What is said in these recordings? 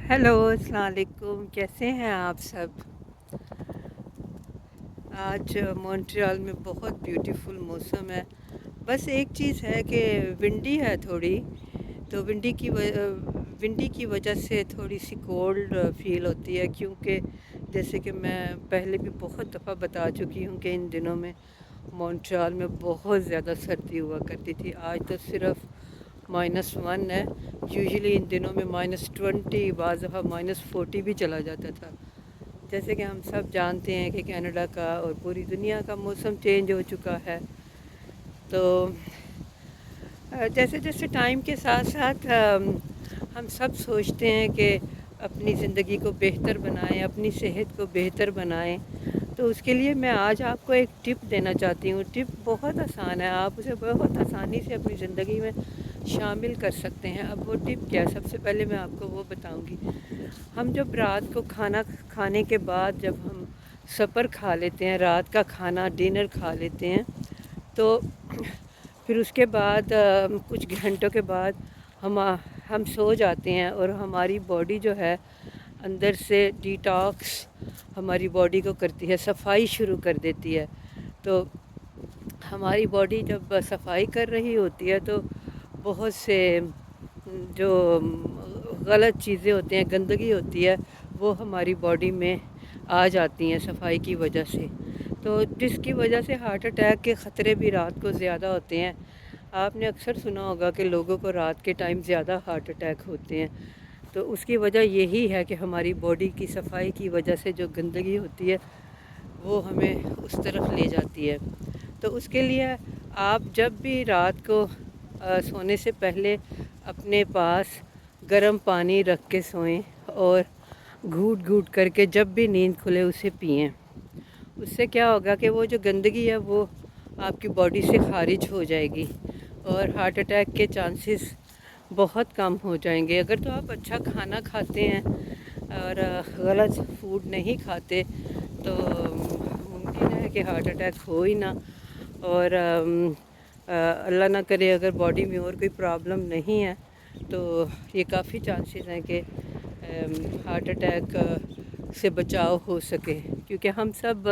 Hello, अस्सलाम वालेकुम। कैसे हैं आप सब? आज मॉन्ट्रियल में बहुत ब्यूटीफुल मौसम है। बस एक चीज़ है कि विंडी है थोड़ी, तो विंडी की वजह से थोड़ी सी कोल्ड फील होती है, क्योंकि जैसे कि मैं पहले भी बहुत दफ़ा बता चुकी हूँ कि इन दिनों में मॉन्ट्रियल में बहुत ज़्यादा सर्दी हुआ करती थी। आज तो सिर्फ -1 है। यूजुअली इन दिनों में -20, बाज़ दफ़ा -40 भी चला जाता था। जैसे कि हम सब जानते हैं कि कनाडा का और पूरी दुनिया का मौसम चेंज हो चुका है। तो जैसे जैसे टाइम के साथ साथ हम सब सोचते हैं कि अपनी ज़िंदगी को बेहतर बनाएं, अपनी सेहत को बेहतर बनाएं। तो उसके लिए मैं आज आपको एक टिप देना चाहती हूँ। टिप बहुत आसान है, आप उसे बहुत आसानी से अपनी ज़िंदगी में शामिल कर सकते हैं। अब वो टिप क्या है, सबसे पहले मैं आपको वो बताऊँगी। हम जब रात को खाना खाने के बाद जब हम सपर खा लेते हैं, रात का खाना डिनर खा लेते हैं, तो फिर उसके बाद कुछ घंटों के बाद हम सो जाते हैं और हमारी बॉडी जो है अंदर से डिटॉक्स हमारी बॉडी को करती है, सफाई शुरू कर देती है। तो हमारी बॉडी जब सफाई कर रही होती है तो बहुत से जो गलत चीज़ें होती हैं, गंदगी होती है, वो हमारी बॉडी में आ जाती हैं सफाई की वजह से। तो जिसकी वजह से हार्ट अटैक के ख़तरे भी रात को ज़्यादा होते हैं। आपने अक्सर सुना होगा कि लोगों को रात के टाइम ज़्यादा हार्ट अटैक होते हैं। तो उसकी वजह यही है कि हमारी बॉडी की सफाई की वजह से जो गंदगी होती है वो हमें उस तरफ ले जाती है। तो उसके लिए आप जब भी रात को सोने से पहले अपने पास गर्म पानी रख के सोएं और घूट घूट करके जब भी नींद खुले उसे पिएं। उससे क्या होगा कि वो जो गंदगी है वो आपकी बॉडी से खारिज हो जाएगी और हार्ट अटैक के चांसेस बहुत कम हो जाएंगे। अगर तो आप अच्छा खाना खाते हैं और गलत फूड नहीं खाते तो मुमकिन है कि हार्ट अटैक हो ही ना। और अल्लाह ना करे अगर बॉडी में और कोई प्रॉब्लम नहीं है तो ये काफ़ी चांसेस हैं कि हार्ट अटैक से बचाव हो सके, क्योंकि हम सब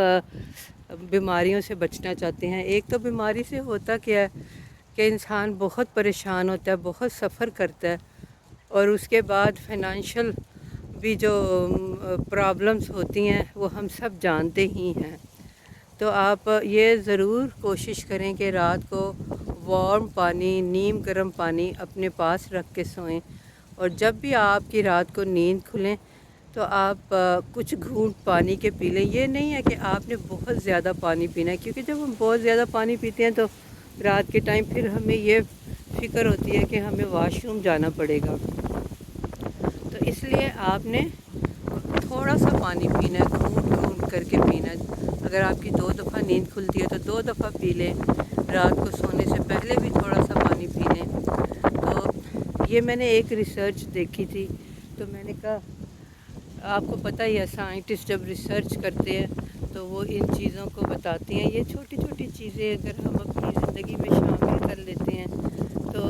बीमारियों से बचना चाहते हैं। एक तो बीमारी से होता क्या है कि इंसान बहुत परेशान होता है, बहुत सफ़र करता है, और उसके बाद फाइनेंशियल भी जो प्रॉब्लम्स होती हैं वो हम सब जानते ही हैं। तो आप ये ज़रूर कोशिश करें कि रात को वार्म पानी, नीम गर्म पानी अपने पास रख के सोएं, और जब भी आपकी रात को नींद खुलें तो आप कुछ घूंट पानी के पी लें। ये नहीं है कि आपने बहुत ज़्यादा पानी पीना है, क्योंकि जब हम बहुत ज़्यादा पानी पीते हैं तो रात के टाइम फिर हमें ये फ़िक्र होती है कि हमें वॉशरूम जाना पड़ेगा। तो इसलिए आपने थोड़ा सा पानी पीना है, घूंट घूंट करके पीना है। अगर आपकी 2 दफ़ा नींद खुलती है तो 2 दफ़ा पी लें। रात को सोने से पहले भी थोड़ा सा पानी पी लें। तो ये मैंने एक रिसर्च देखी थी, तो मैंने कहा आपको पता ही है साइंटिस्ट जब रिसर्च करते हैं तो वो इन चीज़ों को बताती हैं। ये छोटी छोटी चीज़ें अगर हम अपनी ज़िंदगी में शामिल कर लेते हैं तो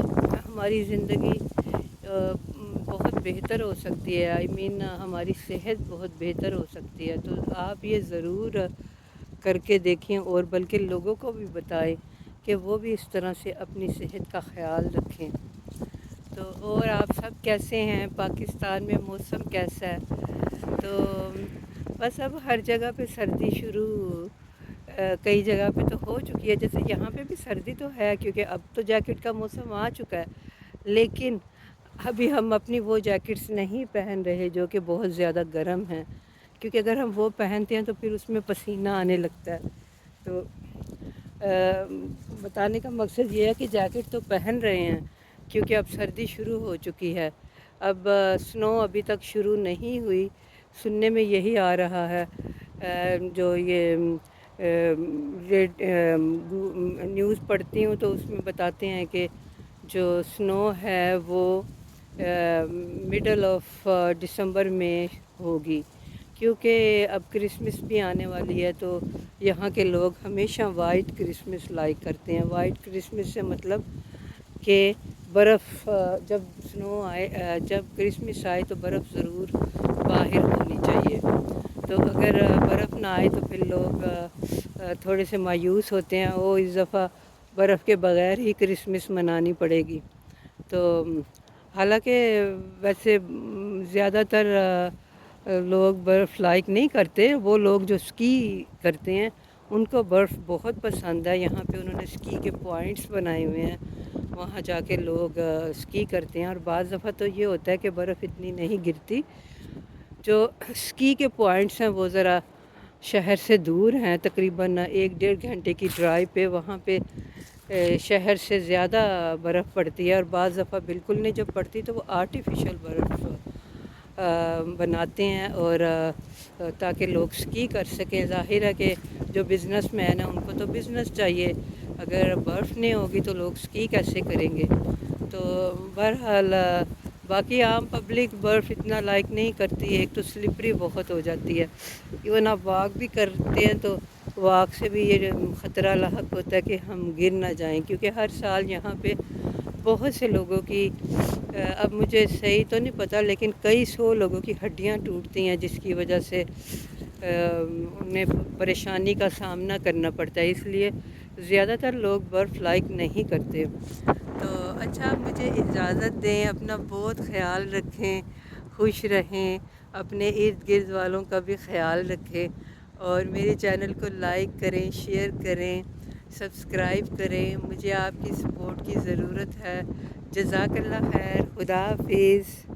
हमारी ज़िंदगी बहुत बेहतर हो सकती है। हमारी सेहत बहुत बेहतर हो सकती है। तो आप ये ज़रूर करके देखें और बल्कि लोगों को भी बताएं कि वो भी इस तरह से अपनी सेहत का ख़्याल रखें। तो और आप सब कैसे हैं? पाकिस्तान में मौसम कैसा है? तो बस अब हर जगह पे सर्दी शुरू कई जगह पे तो हो चुकी है। जैसे यहाँ पे भी सर्दी तो है, क्योंकि अब तो जैकेट का मौसम आ चुका है, लेकिन अभी हम अपनी वो जैकेट्स नहीं पहन रहे जो कि बहुत ज़्यादा गर्म हैं, क्योंकि अगर हम वो पहनते हैं तो फिर उसमें पसीना आने लगता है। तो बताने का मकसद ये है कि जैकेट तो पहन रहे हैं, क्योंकि अब सर्दी शुरू हो चुकी है। अब स्नो अभी तक शुरू नहीं हुई। सुनने में यही आ रहा है, जो ये न्यूज़ पढ़ती हूँ तो उसमें बताते हैं कि जो स्नो है वो मिडल ऑफ दिसंबर में होगी, क्योंकि अब क्रिसमस भी आने वाली है। तो यहाँ के लोग हमेशा वाइट क्रिसमस लाइक करते हैं। वाइट क्रिसमस से मतलब कि برف جب سنو آئے جب کرسمس آئے تو برف ضرور باہر ہونی چاہیے. تو اگر برف نہ آئے تو پھر لوگ تھوڑے سے مایوس ہوتے ہیں. وہ اس دفعہ برف کے بغیر ہی کرسمس منانی پڑے گی. تو حالانکہ ویسے زیادہ تر لوگ برف لائک نہیں کرتے. وہ لوگ جو اسکی کرتے ہیں ان کو برف بہت پسند ہے. یہاں پہ انہوں نے اسکی کے پوائنٹس بنائے ہوئے ہیں, وہاں جا کے لوگ اسکی کرتے ہیں. اور بعض دفعہ تو یہ ہوتا ہے کہ برف اتنی نہیں گرتی. جو اسکی کے پوائنٹس ہیں وہ ذرا شہر سے دور ہیں, تقریباً 1-1.5 گھنٹے کی ڈرائیو پہ. وہاں پہ شہر سے زیادہ برف پڑتی ہے, اور بعض دفعہ بالکل نہیں جب پڑتی تو وہ آرٹیفیشل برف بناتے ہیں, اور تاکہ لوگ اسکی کر سکیں. ظاہر ہے کہ جو بزنس مین ہیں ان کو تو بزنس چاہیے, اگر برف نہیں ہوگی تو لوگ اسکی کیسے کریں گے. تو بہرحال باقی عام پبلک برف اتنا لائک نہیں کرتی ہے. ایک تو سلپری بہت ہو جاتی ہے. ایون آپ واک بھی کرتے ہیں تو واک سے بھی یہ خطرہ لاحق ہوتا ہے کہ ہم گر نہ جائیں, کیونکہ ہر سال یہاں پہ بہت سے لوگوں کی اب مجھے صحیح تو نہیں پتہ لیکن کئی 100 لوگوں کی ہڈیاں ٹوٹتی ہیں, جس کی وجہ سے انہیں پریشانی کا سامنا کرنا پڑتا ہے. اس لیے زیادہ تر لوگ برف لائک نہیں کرتے. تو اچھا, مجھے اجازت دیں, اپنا بہت خیال رکھیں, خوش رہیں, اپنے ارد گرد والوں کا بھی خیال رکھیں, اور میرے چینل کو لائک کریں, شیئر کریں, سبسکرائب کریں. مجھے آپ کی سپورٹ کی ضرورت ہے. جزاک اللہ خیر. خدا حافظ.